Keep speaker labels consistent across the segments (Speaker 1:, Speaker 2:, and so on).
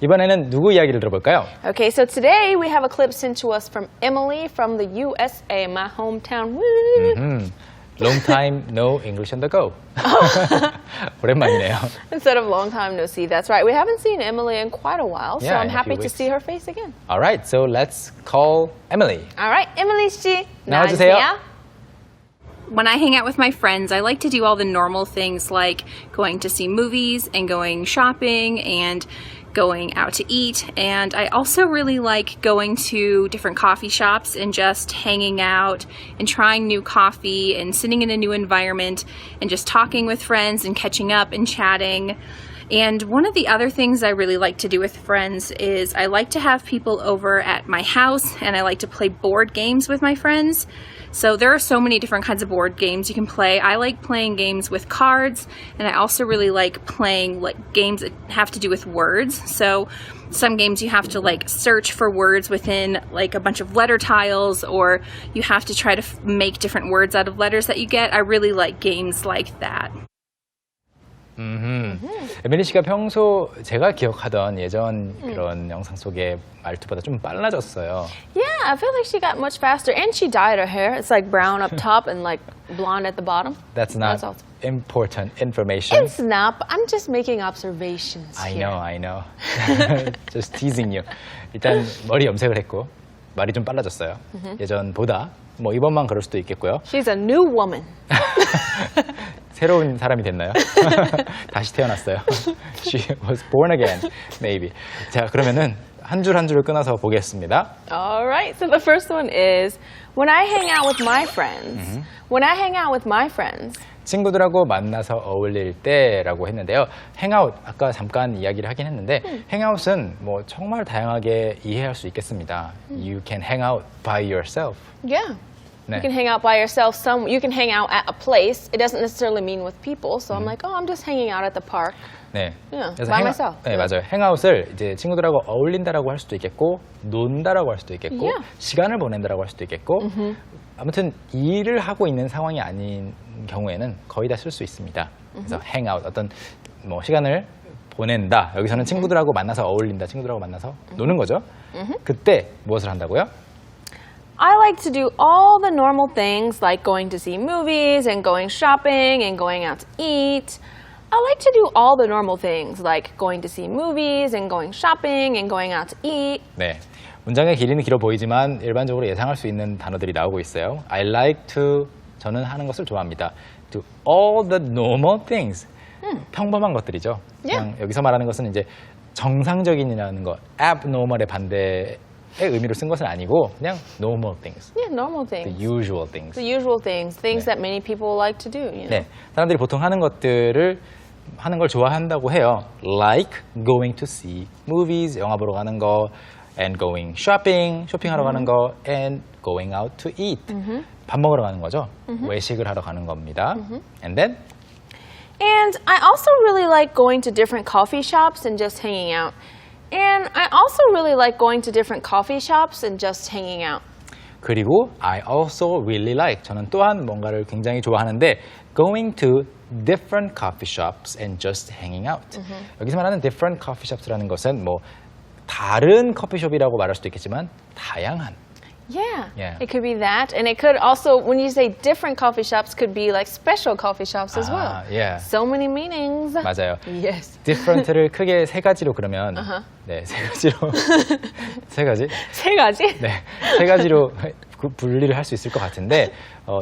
Speaker 1: 이번에는 누구 이야기를 들어볼까요?
Speaker 2: Okay, so today we have a clip sent to us from Emily from the USA, my hometown. Woo!
Speaker 1: Long time no English on the go. 오랜만이네요.
Speaker 2: Instead of long time no see, that's right. We haven't seen Emily in quite a while, so
Speaker 1: Yeah,
Speaker 2: I'm
Speaker 1: in a few
Speaker 2: happy to
Speaker 1: weeks.
Speaker 2: see her face again.
Speaker 1: All right, so let's call Emily.
Speaker 2: All right, Emily 씨,
Speaker 1: 나와주세요.
Speaker 3: When I hang out with my friends, I like to do all the normal things like going to see movies and going shopping and going out to eat. And I also really like going to different coffee shops and just hanging out and trying new coffee and sitting in a new environment and just talking with friends and catching up and chatting. And one of the other things I really like to do with friends is I like to have people over at my house and I like to play board games with my friends. So there are so many different kinds of board games you can play. I like playing games with cards, and I also really like playing games that have to do with words. So some games you have to search for words within a bunch of letter tiles, or you have to try to make different words out of letters that you get. I really like games like that.
Speaker 1: 에밀리 씨가 평소 제가 기억하던 예전 그런 영상 속의 말투보다 좀 빨라졌어요.
Speaker 2: Yeah, I feel like she got much faster, and she dyed her hair. It's like brown up top and blonde at the bottom.
Speaker 1: That's not
Speaker 2: awesome.
Speaker 1: important information.
Speaker 2: It's not, but I'm just making observations
Speaker 1: I
Speaker 2: here.
Speaker 1: know. Just teasing you. 일단 머리 염색을 했고 말이 좀 빨라졌어요. 예전보다. 뭐 이번만 그럴 수도 있겠고요.
Speaker 2: She's a new woman.
Speaker 1: 새로운 사람이 됐나요? 다시 태어났어요. She was born again, maybe. 자, 그러면은 한 줄 한 줄을 끊어서 보겠습니다.
Speaker 2: All right, so the first one is when I hang out with my friends. When I hang out with my friends.
Speaker 1: 친구들하고 만나서 어울릴 때라고 했는데요. 행아웃, 아까 잠깐 이야기를 하긴 했는데 행아웃은 뭐 정말 다양하게 이해할 수 있겠습니다. You can hang out by yourself.
Speaker 2: Yeah.
Speaker 1: 네.
Speaker 2: You can hang out by yourself. You can hang out at a place. It doesn't necessarily mean with people. So I'm like, oh, I'm just hanging out at the park.
Speaker 1: 네.
Speaker 2: Yeah,
Speaker 1: 그래서
Speaker 2: by myself.
Speaker 1: 네, 맞아요. 행아웃을 이제 친구들하고 어울린다라고 할 수도 있겠고, 논다라고 할 수도 있겠고,
Speaker 2: Yeah.
Speaker 1: 시간을 보낸다라고 할 수도 있겠고, 아무튼 일을 하고 있는 상황이 아닌 경우에는 거의 다 쓸 수 있습니다. 그래서 행아웃, 어떤 뭐 시간을 보낸다. 여기서는 친구들하고 만나서 어울린다. 친구들하고 만나서 노는 거죠. 그때 무엇을 한다고요?
Speaker 2: I like to do all the normal things like going to see movies and going shopping and going out to eat. I like to do all the normal things like going to see movies and going shopping and going out to eat.
Speaker 1: 네. 문장의 길이는 길어 보이지만 일반적으로 예상할 수 있는 단어들이 나오고 있어요. I like to, 저는 하는 것을 좋아합니다. Do all the normal things. 평범한 것들이죠. 그냥 여기서 말하는 것은 이제 정상적인이라는 것, abnormal의 반대의 의미로 쓴 것은 아니고 그냥 normal things.
Speaker 2: Yeah, normal
Speaker 1: The
Speaker 2: things.
Speaker 1: usual things.
Speaker 2: The usual things, things
Speaker 1: 네.
Speaker 2: that many people like to do. You know?
Speaker 1: 네, 사람들이 보통 하는 것들을 하는 걸 좋아한다고 해요. Like going to see movies, 영화 보러 가는 거, and going shopping, 쇼핑하러 가는 거, and going out to eat, 밥 먹으러 가는 거죠. 외식을 하러 가는 겁니다. And then
Speaker 2: And I also really like going to different coffee shops and just hanging out. And I also really like going to different coffee shops and just hanging out.
Speaker 1: 그리고 I also really like, 저는 또한 뭔가를 굉장히 좋아하는데 going to different coffee shops and just hanging out. 여기서 말하는 different coffee shops라는 것은 뭐 다른 커피숍이라고 말할 수도 있겠지만 다양한.
Speaker 2: Yeah,
Speaker 1: Yeah.
Speaker 2: it could be that. And it could also, when you say different coffee shops, could be like special coffee shops as well.
Speaker 1: Yeah.
Speaker 2: So many meanings.
Speaker 1: 맞아요.
Speaker 2: Yes.
Speaker 1: different를 크게 세 가지로 그러면 네, 세 가지로 세 가지?
Speaker 2: 세 가지?
Speaker 1: 네, 세 가지로 분리를 할 수 있을 것 같은데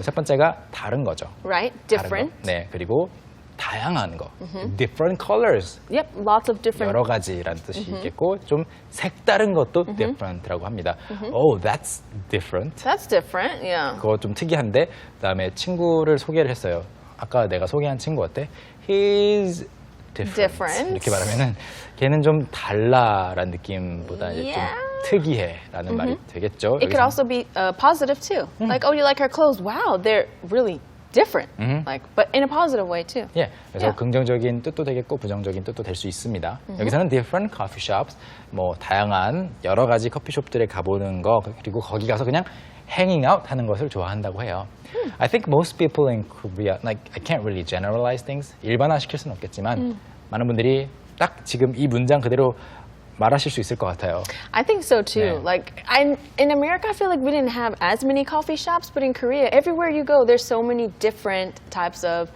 Speaker 1: 첫 번째가 다른 거죠.
Speaker 2: Right,
Speaker 1: 다른
Speaker 2: different.
Speaker 1: 거. 네, 그리고 다양한 거. different colors.
Speaker 2: Yep, lots of different.
Speaker 1: 여러 가지라는 뜻이 있겠고 좀 색다른 것도 different라고 합니다. Oh, that's different.
Speaker 2: That's different, yeah.
Speaker 1: 그거 좀 특이한데 그다음에 친구를 소개를 했어요. 아까 내가 소개한 친구 어때? He's different. 이렇게 말하면은 걔는 좀 달라라는 느낌보다 이제 좀
Speaker 2: Yeah.
Speaker 1: 특이해라는 말이 되겠죠.
Speaker 2: It could also be positive too. Like, oh, you like her clothes? Wow, they're really different. Like, but in a positive way too.
Speaker 1: 예, 그래서
Speaker 2: Yeah.
Speaker 1: 긍정적인 뜻도 되겠고 부정적인 뜻도 될 수 있습니다. 여기서는 different coffee shops, 뭐 다양한 여러 가지 커피숍들에 가보는 거 그리고 거기 가서 그냥 hanging out 하는 것을 좋아한다고 해요. I think most people in Korea, like I can't really generalize things. 일반화 시킬 수는 없겠지만 많은 분들이 딱 지금 이 문장 그대로 말하실 수 있을 것 같아요.
Speaker 2: I think so too.
Speaker 1: 네.
Speaker 2: Like in America, I feel like we didn't have as many coffee shops, but in Korea, everywhere you go, there's so many different types of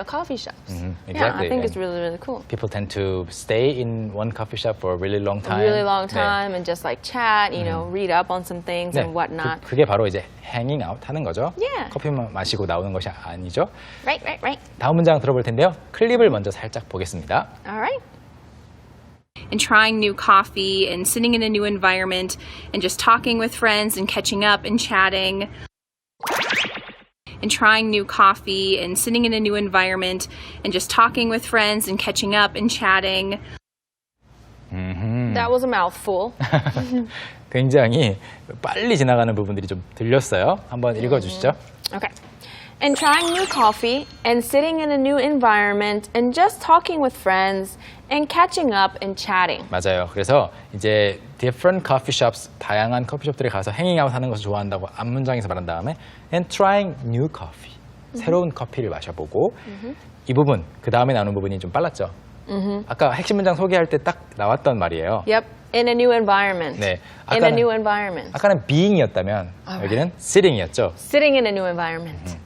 Speaker 2: coffee shops. Yeah, I
Speaker 1: exactly.
Speaker 2: think
Speaker 1: And
Speaker 2: it's really really cool.
Speaker 1: People tend to stay in one coffee shop for a really long
Speaker 2: A
Speaker 1: time.
Speaker 2: really long
Speaker 1: 네.
Speaker 2: time and just like chat, read up on some things
Speaker 1: 네.
Speaker 2: and whatnot.
Speaker 1: 그게 바로 이제 hanging out 하는 거죠.
Speaker 2: Yeah.
Speaker 1: 커피만 마시고 나오는 것이 아니죠.
Speaker 2: Right.
Speaker 1: 다음 문장 들어볼 텐데요. 클립을 먼저 살짝 보겠습니다.
Speaker 2: All right.
Speaker 3: And trying new coffee and sitting in a new environment and just talking with friends and catching up and chatting. And trying new coffee and sitting in a new environment and just talking with friends and catching up and chatting.
Speaker 2: That was a mouthful.
Speaker 1: 굉장히 빨리 지나가는 부분들이 좀 들렸어요. 한번 읽어주시죠.
Speaker 2: Okay. And trying new coffee and sitting in a new environment and just talking with friends and catching up and chatting.
Speaker 1: 맞아요. 그래서 이제 different coffee shops, 다양한 커피숍들에 가서 행잉아웃 하는 것을 좋아한다고 앞문장에서 말한 다음에 and trying new coffee, 새로운 커피를 마셔보고 이 부분, 그 다음에 나오는 부분이 좀 빨랐죠. 아까 핵심 문장 소개할 때 딱 나왔던 말이에요.
Speaker 2: Yep. In a new environment.
Speaker 1: 네.
Speaker 2: In a new environment.
Speaker 1: 아까는 being이었다면 여기는 sitting이었죠.
Speaker 2: Sitting in a new environment.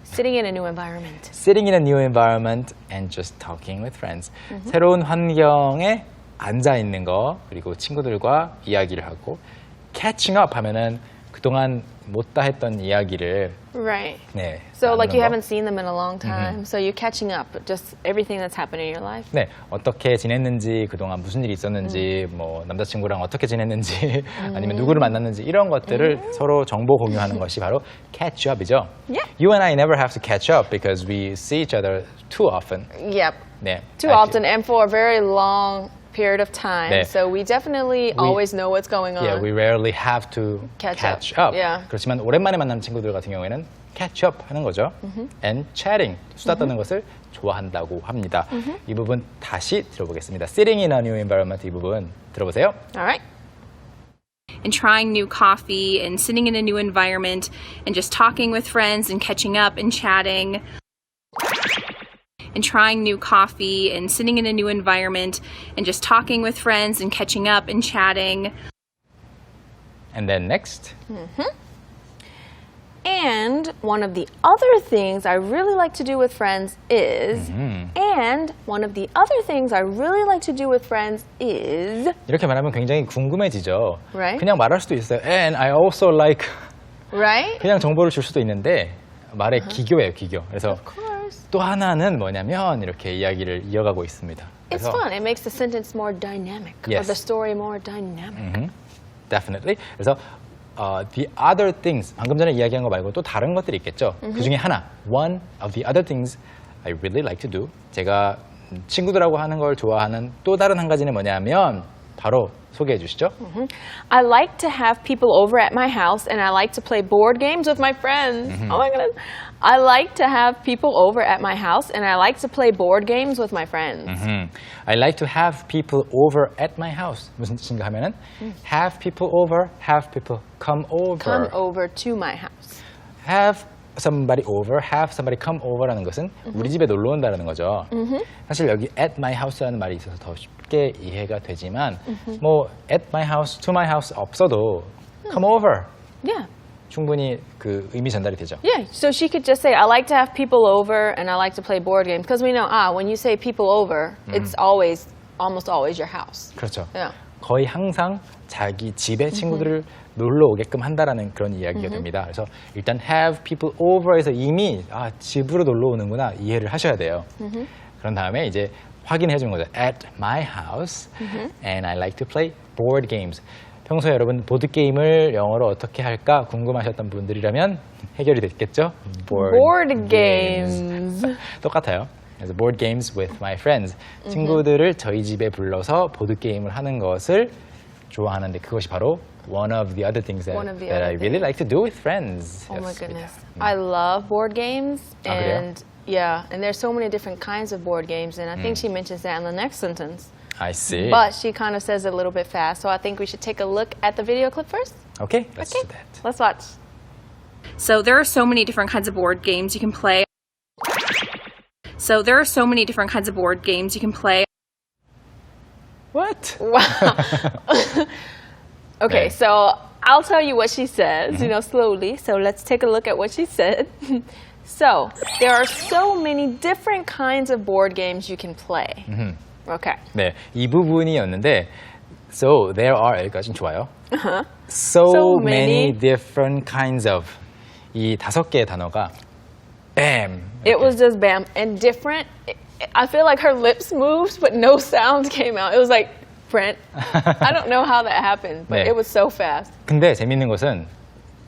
Speaker 2: Sitting in a new environment.
Speaker 1: Sitting in a new environment and just talking with friends. 새로운 환경에 앉아 있는 거 그리고 친구들과 이야기를 하고 catching up 하면은 그동안 못다 했던 이야기를
Speaker 2: Right.
Speaker 1: 네.
Speaker 2: So like you
Speaker 1: 나누는 거.
Speaker 2: haven't seen them in a long time. So you're catching up just everything that's happened in your life.
Speaker 1: 네, 어떻게 지냈는지 그동안 무슨 일이 있었는지 뭐 남자친구랑 어떻게 지냈는지 아니면 누구를 만났는지 이런 것들을 서로 정보 공유하는 것이 바로 catch up이죠.
Speaker 2: Yeah.
Speaker 1: You and I never have to catch up because we see each other too often.
Speaker 2: Yep.
Speaker 1: 네.
Speaker 2: Too often and for a very long period of time.
Speaker 1: 네.
Speaker 2: So we definitely always know what's going on.
Speaker 1: Yeah, we rarely have to
Speaker 2: Catch
Speaker 1: up.
Speaker 2: up. Yeah.
Speaker 1: 그렇지만 오랜만에 만난 친구들 같은 경우에는 catch up 하는 거죠. And chatting, 수다 떠는 것을 좋아한다고 합니다. 이 부분 다시 들어보겠습니다. Sitting in a new environment 이 부분 들어보세요.
Speaker 2: All right.
Speaker 3: And trying new coffee and sitting in a new environment and just talking with friends and catching up and chatting. And trying new coffee and sitting in a new environment and just talking with friends and catching up and chatting.
Speaker 1: And then next.
Speaker 2: And one of the other things I really like to do with friends is, and one of the other things I really like to do with friends is,
Speaker 1: 이렇게 말하면 굉장히 궁금해지죠.
Speaker 2: Right.
Speaker 1: 그냥 말할 수도 있어요. And I also like
Speaker 2: right?
Speaker 1: 그냥 정보를 줄 수도 있는데 말의 기교예요, 기교. 그래서
Speaker 2: Of course.
Speaker 1: 또 하나는 뭐냐면 이렇게 이야기를 이어가고 있습니다.
Speaker 2: It's
Speaker 1: 그래서
Speaker 2: fun. It makes the sentence more dynamic or
Speaker 1: Yes.
Speaker 2: the story more dynamic.
Speaker 1: Definitely. 그래서 the other things 방금 전에 이야기한 거 말고 또 다른 것들이 있겠죠. 그 중에 하나, one of the other things I really like to do. 제가 친구들하고 하는 걸 좋아하는 또 다른 한 가지는 뭐냐면 바로 소개해 주시죠.
Speaker 2: I like to have people over at my house and I like to play board games with my friends. Oh my goodness. I like to have people over at my house and I like to play board games with my friends.
Speaker 1: I like to have people over at my house. 무슨 뜻인가 하면은 have people over, have people come over.
Speaker 2: Come over to my house.
Speaker 1: have somebody over, have somebody come over라는 것은 우리 집에 놀러 온다는 거죠. 사실 여기 at my house라는 말이 있어서 더 쉽게 이해가 되지만 뭐 at my house, to my house 없어도 come over
Speaker 2: Yeah.
Speaker 1: 충분히 그 의미 전달이 되죠.
Speaker 2: Yeah, so she could just say, I like to have people over and I like to play board games. Because we know, when you say people over, it's almost always your house.
Speaker 1: 그렇죠.
Speaker 2: Yeah.
Speaker 1: 거의 항상 자기 집에 친구들을 놀러 오게끔 한다라는 그런 이야기가 됩니다. 그래서 일단 have people over에서 이미 집으로 놀러 오는구나 이해를 하셔야 돼요. 그런 다음에 이제 확인해 주는 거죠. At my house and I like to play board games. 평소에 여러분 보드게임을 영어로 어떻게 할까 궁금하셨던 분들이라면 해결이 됐겠죠?
Speaker 2: Board games.
Speaker 1: 똑같아요. 그래서 board games with my friends. 친구들을 저희 집에 불러서 보드게임을 하는 것을 좋아하는데 그것이 바로 one of the other things that I really like to do with friends.
Speaker 2: Oh my goodness. I love board games. And yeah, and there's so many different kinds of board games. And I think she mentions that in the next sentence.
Speaker 1: I see.
Speaker 2: But she kind of says it a little bit fast. So I think we should take a look at the video clip first.
Speaker 1: Okay, let's do that.
Speaker 2: Let's watch.
Speaker 3: So there are so many different kinds of board games you can play. So there are so many different kinds of board games you can play.
Speaker 1: What?
Speaker 2: Wow. Okay,
Speaker 1: 네.
Speaker 2: so I'll tell you what she says, slowly. So let's take a look at what she said. So, there are so many different kinds of board games you can play. Okay.
Speaker 1: 네, 이 부분이었는데 So there are 여기까지는 좋아요. So,
Speaker 2: So
Speaker 1: many
Speaker 2: many.
Speaker 1: different kinds of 이 5개의 단어가 bam.
Speaker 2: It was just bam. And different, I feel like her lips moved, but no sound came out. It was like, Brent, I don't know how that happened, but
Speaker 1: 네.
Speaker 2: it was so fast.
Speaker 1: 근데 재밌는 것은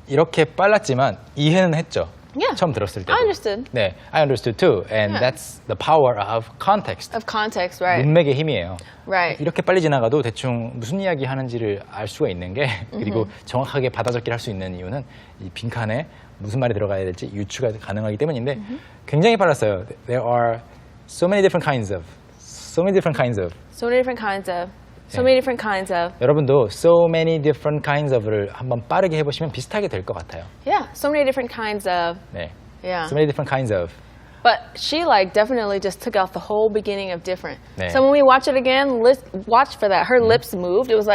Speaker 1: 이렇게 빨랐지만 이해는 했죠.
Speaker 2: Yeah.
Speaker 1: 처음 들었을 때.
Speaker 2: I understood.
Speaker 1: 네, I understood too. And
Speaker 2: Yeah.
Speaker 1: that's the power of context.
Speaker 2: Of context, right?
Speaker 1: 문맥의 힘이에요.
Speaker 2: Right.
Speaker 1: 이렇게 빨리 지나가도 대충 무슨 이야기 하는지를 알 수가 있는 게 그리고 정확하게 받아적기를 할 수 있는 이유는 이 빈칸에 무슨 말이 들어가야 될지 유추가 가능하기 때문인데 굉장히 빨랐어요. There are so many different kinds of
Speaker 2: So many different kinds of. So many different kinds of.
Speaker 1: 여러분도 so many different kinds of를 한번 빠르게 해보시면 비슷하게 될 것 같아요.
Speaker 2: Yeah, so many different kinds of.
Speaker 1: 네.
Speaker 2: Yeah.
Speaker 1: So many different kinds of.
Speaker 2: But she definitely just took out the whole beginning of different.
Speaker 1: 네.
Speaker 2: So when we watch it again, watch for that. Her lips moved. It was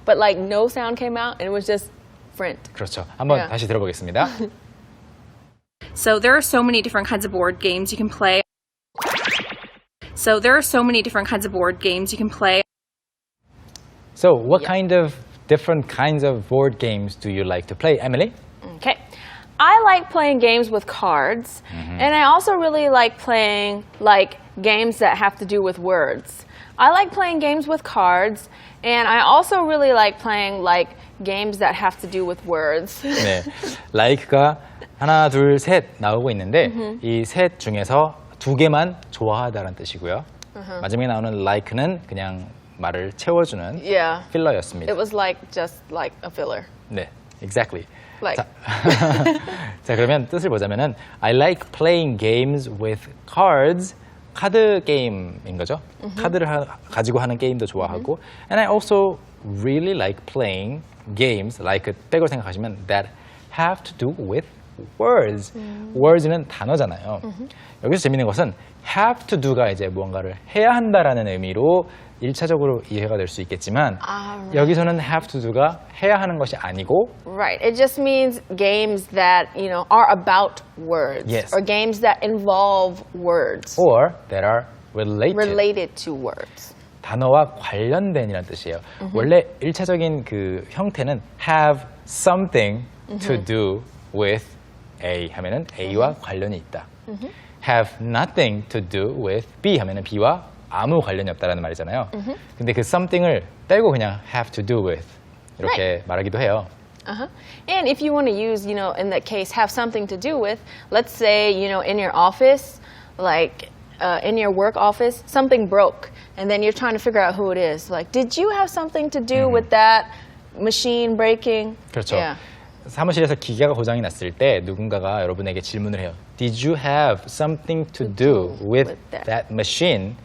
Speaker 2: but no sound came out, and it was just different.
Speaker 1: 그렇죠. 한번
Speaker 2: Yeah.
Speaker 1: 다시 들어보겠습니다.
Speaker 3: So there are so many different kinds of board games you can play. So there are so many different kinds of board games you can play.
Speaker 1: So what kind of different kinds of board games do you like to play, Emily?
Speaker 2: Okay. I like playing games with cards, and I also really like playing games that have to do with words. I like playing games with cards, and I also really like playing games that have to do with words.
Speaker 1: 네, like가 하나, 둘, 셋 나오고 있는데 이 셋 중에서 2개만 좋아하다라는 뜻이고요. 마지막에 나오는 like는 그냥 말을 채워주는
Speaker 2: Yeah.
Speaker 1: 필러였습니다.
Speaker 2: It was just like a filler.
Speaker 1: 네, exactly.
Speaker 2: Like.
Speaker 1: 자, 그러면 뜻을 보자면은 I like playing games with cards. 카드 게임인 거죠. 카드를 가지고 하는 게임도 좋아하고 And I also really like playing games like 백으로 생각하시면 that have to do with words. words는 단어잖아요. 여기서 재밌는 것은 have to do가 이제 무언가를 해야 한다라는 의미로 1차적으로 이해가 될 수 있겠지만
Speaker 2: right.
Speaker 1: 여기서는 have to do가 해야 하는 것이 아니고
Speaker 2: Right. It just means games that, are about words.
Speaker 1: Yes.
Speaker 2: Or games that involve words.
Speaker 1: or that are related.
Speaker 2: To words.
Speaker 1: 단어와 관련된이라는 뜻이에요. 원래 1차적인 그 형태는 have something to do with A 하면은 A와 관련이 있다. have nothing to do with B 하면은 B와 아무 관련이 없다라는 말이잖아요. 근데 그 something을 빼고 그냥 have to do with 이렇게 말하기도 해요.
Speaker 2: And if you want to use, in that case, have something to do with, let's say, in your office, in your work office, something broke, and then you're trying to figure out who it is. Did you have something to do with that machine breaking?
Speaker 1: 그렇죠.
Speaker 2: Yeah.
Speaker 1: 사무실에서 기계가 고장이 났을 때 누군가가 여러분에게 질문을 해요. Did you have something to do with that machine?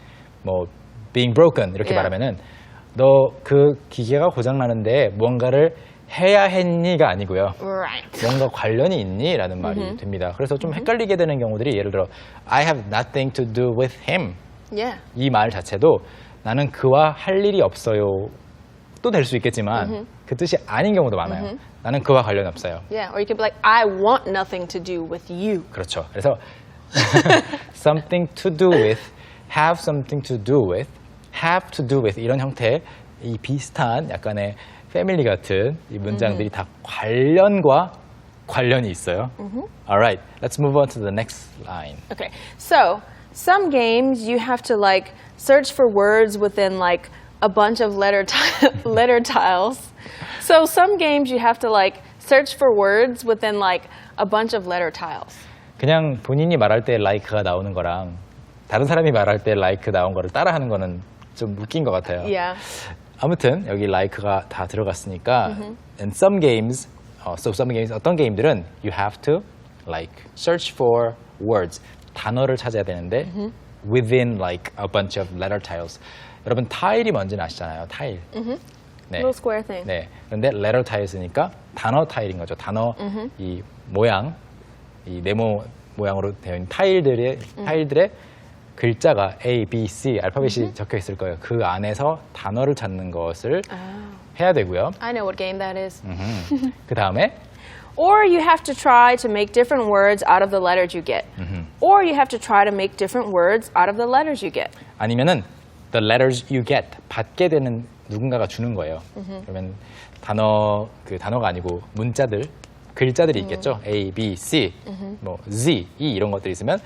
Speaker 1: 뭐 being broken 이렇게
Speaker 2: Yeah.
Speaker 1: 말하면은 너 그 기계가 고장 나는데 무언가를 해야 했니가 아니고요.
Speaker 2: Right.
Speaker 1: 뭔가 관련이 있니? 라는 말이 됩니다. 그래서 좀 헷갈리게 되는 경우들이 예를 들어 I have nothing to do with him.
Speaker 2: Yeah.
Speaker 1: 이 말 자체도 나는 그와 할 일이 없어요. 또 될 수 있겠지만 그 뜻이 아닌 경우도 많아요. 나는 그와 관련 없어요.
Speaker 2: Yeah. Or you could be like, I want nothing to do with you.
Speaker 1: 그렇죠. 그래서 something to do with, have something to do with, have to do with 이런 형태의 이 비슷한 약간의 패밀리 같은 이 문장들이 다 관련과 관련이 있어요. Alright, let's move on to the next line.
Speaker 2: Okay. So, some games you have to search for words within a bunch of letter tiles. So, some games you have to search for words within a bunch of letter tiles.
Speaker 1: 그냥 본인이 말할 때 like가 나오는 거랑 다른 사람이 말할 때 like 나온 거를 따라하는 거는 좀 웃긴 것 같아요.
Speaker 2: Yeah.
Speaker 1: 아무튼 여기 like가 다 들어갔으니까 and some games, some games 어떤 게임들은 you have to search for words 단어를 찾아야 되는데 within a bunch of letter tiles. 여러분 타일이 뭔지는 아시잖아요. 타일. 네.
Speaker 2: Little square thing.
Speaker 1: 네. 그런데 letter tiles니까 단어 타일인 거죠. 단어 이 모양, 이 네모 모양으로 되어 있는 타일들의 글자가 A, B, C 알파벳이 적혀 있을 거예요. 그 안에서 단어를 찾는 것을 해야 되고요.
Speaker 2: I know what game that is.
Speaker 1: 그 다음에
Speaker 2: Or you have to try to make different words out of the letters you get. Or you have to try to make different words out of the letters you get.
Speaker 1: 아니면은 the letters you get 받게 되는 누군가가 주는 거예요. 그러면 그 단어가 아니고 문자들, 글자들이 있겠죠. A, B, C, 뭐 Z, E 이런 것들이 있으면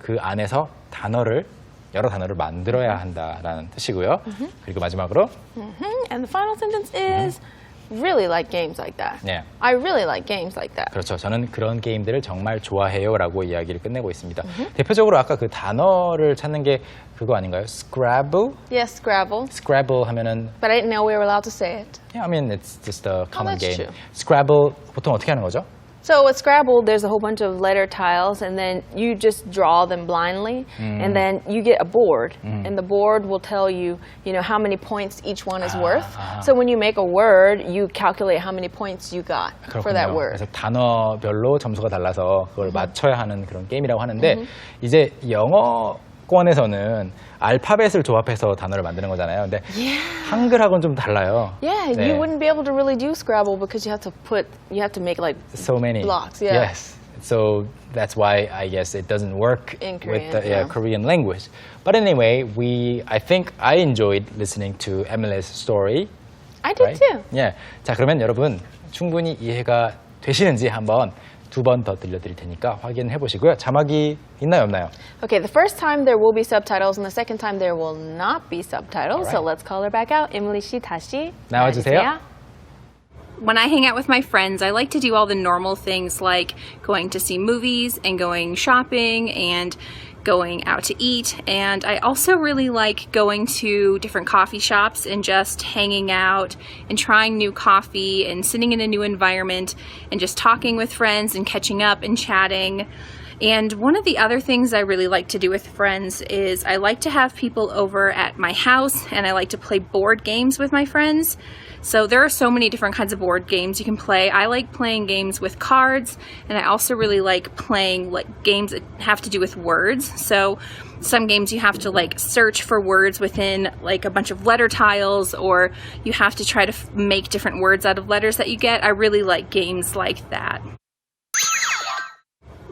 Speaker 1: 그 안에서 여러 단어를 만들어야 한다라는 뜻이고요. 그리고 마지막으로
Speaker 2: And the final sentence is really like games like that.
Speaker 1: 네.
Speaker 2: I really like games like that.
Speaker 1: 그렇죠. 저는 그런 게임들을 정말 좋아해요라고 이야기를 끝내고 있습니다. 대표적으로 아까 그 단어를 찾는 게 그거 아닌가요? Scrabble?
Speaker 2: Yes, Scrabble.
Speaker 1: Scrabble 하면은
Speaker 2: But I didn't know we were allowed to say it.
Speaker 1: yeah, I mean it's just a common
Speaker 2: that's
Speaker 1: game.
Speaker 2: true.
Speaker 1: Scrabble 보통 어떻게 하는 거죠?
Speaker 2: So with Scrabble, there's a whole bunch of letter tiles, and then you just draw them blindly, and then you get a board, and the board will tell you, how many points each one is worth. So when you make a word, you calculate how many points you got for that word.
Speaker 1: 그래서 단어별로 점수가 달라서 그걸 맞춰야 하는 그런 게임이라고 하는데 이제 영어권에서는 알파벳을 조합해서 단어를 만드는 거잖아요. 근데 한글하고는 좀 달라요.
Speaker 2: Yeah,
Speaker 1: 네.
Speaker 2: you wouldn't be able to really do Scrabble because you have to make like
Speaker 1: So many
Speaker 2: blocks. Yeah.
Speaker 1: Yes. So that's why I guess it doesn't work
Speaker 2: In
Speaker 1: with
Speaker 2: Korean,
Speaker 1: the
Speaker 2: yeah.
Speaker 1: Korean language. But anyway, I think I enjoyed listening to Emily's story.
Speaker 2: I did
Speaker 1: Right?
Speaker 2: too.
Speaker 1: 예. 자, 그러면 여러분 충분히 이해가 되시는지 한번 두 번 더 들려드릴 테니까 확인해 보시고요. 자막이 있나요, 없나요?
Speaker 2: Okay, the first time there will be subtitles, and the second time there will not be subtitles. So
Speaker 1: Alright.
Speaker 2: let's call her back out. Emily 씨 다시
Speaker 1: 나와주세요.
Speaker 3: When I hang out with my friends, I like to do all the normal things like going to see movies and going shopping and going out to eat. And I also really like going to different coffee shops and just hanging out and trying new coffee and sitting in a new environment and just talking with friends and catching up and chatting. And one of the other things I really like to do with friends is I like to have people over at my house, and I like to play board games with my friends. So there are so many different kinds of board games you can play. I like playing games with cards, and I also really like playing games that have to do with words. So some games you have to search for words within a bunch of letter tiles, or you have to try to make different words out of letters that you get. I really like games like that.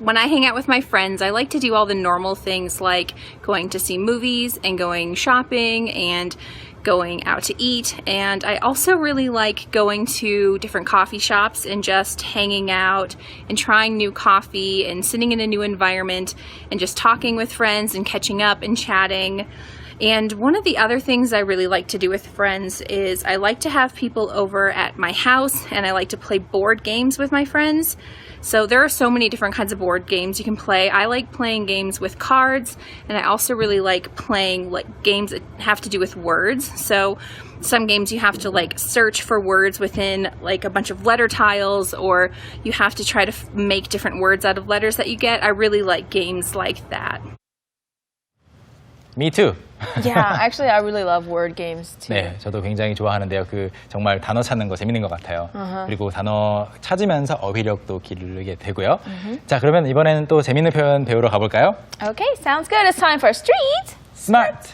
Speaker 3: When I hang out with my friends, I like to do all the normal things like going to see movies and going shopping and going out to eat. And I also really like going to different coffee shops and just hanging out and trying new coffee and sitting in a new environment and just talking with friends and catching up and chatting. And one of the other things I really like to do with friends is I like to have people over at my house, and I like to play board games with my friends. So there are so many different kinds of board games you can play. I like playing games with cards, and I also really like playing games that have to do with words. So some games you have to search for words within a bunch of letter tiles, or you have to try to make different words out of letters that you get. I really like games like that.
Speaker 1: Me too.
Speaker 2: Yeah, actually, I really love word games too.
Speaker 1: 네, 저도 굉장히 좋아하는데요. 정말 단어 찾는 거 재밌는 것 같아요. 그리고 단어 찾으면서 어휘력도 기르게 되고요. 자, 그러면 이번에는 또 재밌는 표현 배우러 가볼까요?
Speaker 2: Okay, sounds good. It's time for Street
Speaker 1: Smart.